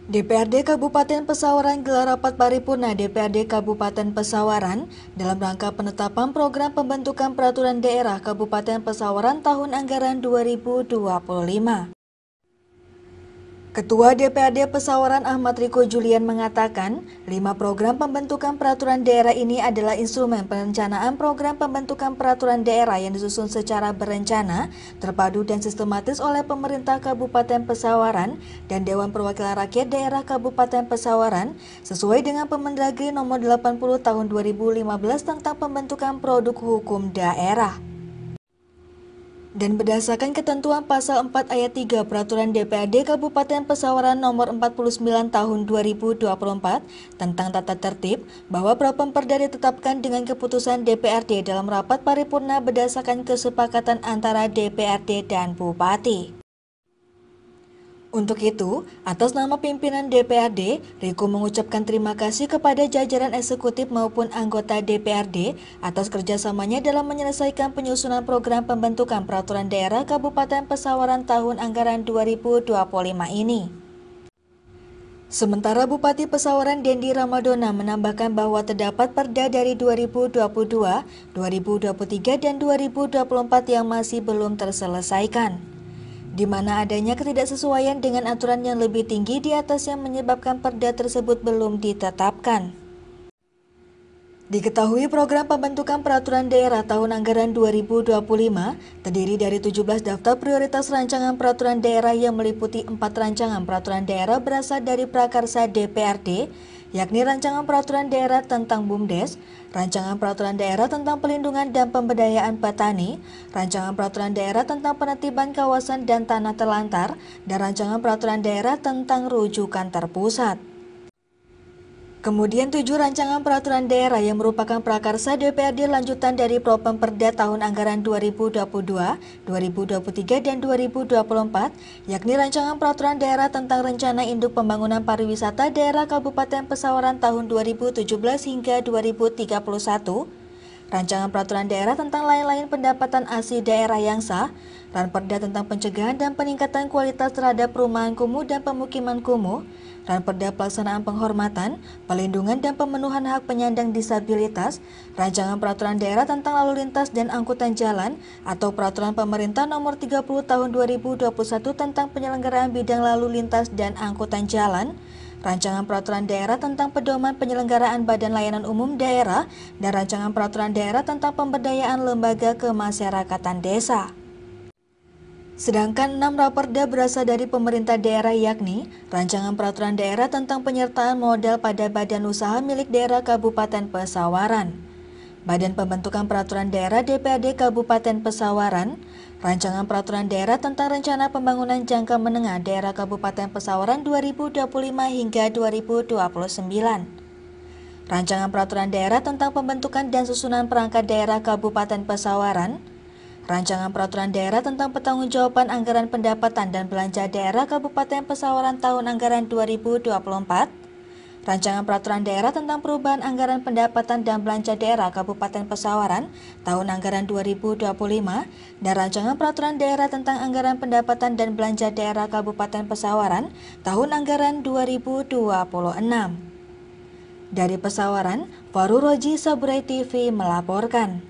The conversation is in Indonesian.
DPRD Kabupaten Pesawaran gelar rapat paripurna DPRD Kabupaten Pesawaran dalam rangka penetapan program pembentukan peraturan daerah Kabupaten Pesawaran tahun anggaran 2025. Ketua DPRD Pesawaran Ahmad Riko Julian mengatakan, 5 program pembentukan peraturan daerah ini adalah instrumen perencanaan program pembentukan peraturan daerah yang disusun secara berencana, terpadu dan sistematis oleh pemerintah Kabupaten Pesawaran dan Dewan Perwakilan Rakyat Daerah Kabupaten Pesawaran sesuai dengan Permendagri nomor 80 tahun 2015 tentang pembentukan produk hukum daerah. Dan berdasarkan ketentuan pasal 4 ayat 3 Peraturan DPRD Kabupaten Pesawaran nomor 49 tahun 2024 tentang tata tertib bahwa Prapemperda ditetapkan dengan keputusan DPRD dalam rapat paripurna berdasarkan kesepakatan antara DPRD dan Bupati. Untuk itu, atas nama pimpinan DPRD, Riko mengucapkan terima kasih kepada jajaran eksekutif maupun anggota DPRD atas kerjasamanya dalam menyelesaikan penyusunan program pembentukan peraturan daerah Kabupaten Pesawaran tahun anggaran 2025 ini. Sementara Bupati Pesawaran Dendi Ramadona menambahkan bahwa terdapat perda dari 2022, 2023, dan 2024 yang masih belum terselesaikan, di mana adanya ketidaksesuaian dengan aturan yang lebih tinggi di atas yang menyebabkan perda tersebut belum ditetapkan. Diketahui program pembentukan peraturan daerah tahun anggaran 2025 terdiri dari 17 daftar prioritas rancangan peraturan daerah yang meliputi 4 rancangan peraturan daerah berasal dari prakarsa DPRD, yakni rancangan peraturan daerah tentang BUMDes, rancangan peraturan daerah tentang pelindungan dan pemberdayaan petani, rancangan peraturan daerah tentang penertiban kawasan dan tanah terlantar, dan rancangan peraturan daerah tentang rujukan terpusat. Kemudian 7 rancangan peraturan daerah yang merupakan prakarsa DPRD lanjutan dari Prapemperda tahun anggaran 2022, 2023, dan 2024, yakni rancangan peraturan daerah tentang rencana induk pembangunan pariwisata daerah Kabupaten Pesawaran tahun 2017 hingga 2031, rancangan peraturan daerah tentang lain-lain pendapatan asli daerah yang sah, Ranperda tentang pencegahan dan peningkatan kualitas terhadap perumahan kumuh dan pemukiman kumuh, Ranperda pelaksanaan penghormatan, pelindungan dan pemenuhan hak penyandang disabilitas, rancangan peraturan daerah tentang lalu lintas dan angkutan jalan atau peraturan pemerintah nomor 30 tahun 2021 tentang penyelenggaraan bidang lalu lintas dan angkutan jalan, rancangan peraturan daerah tentang pedoman penyelenggaraan badan layanan umum daerah, dan rancangan peraturan daerah tentang pemberdayaan lembaga kemasyarakatan desa. Sedangkan 6 raperda berasal dari pemerintah daerah yakni rancangan peraturan daerah tentang penyertaan modal pada badan usaha milik daerah Kabupaten Pesawaran, Badan Pembentukan Peraturan Daerah DPRD Kabupaten Pesawaran, rancangan peraturan daerah tentang rencana pembangunan jangka menengah daerah Kabupaten Pesawaran 2025 hingga 2029, rancangan peraturan daerah tentang pembentukan dan susunan perangkat daerah Kabupaten Pesawaran, rancangan peraturan daerah tentang pertanggungjawaban anggaran pendapatan dan belanja daerah Kabupaten Pesawaran tahun anggaran 2024, rancangan peraturan daerah tentang perubahan anggaran pendapatan dan belanja daerah Kabupaten Pesawaran tahun anggaran 2025, dan rancangan peraturan daerah tentang anggaran pendapatan dan belanja daerah Kabupaten Pesawaran tahun anggaran 2026. Dari Pesawaran, Faru Roji, Saburai TV melaporkan.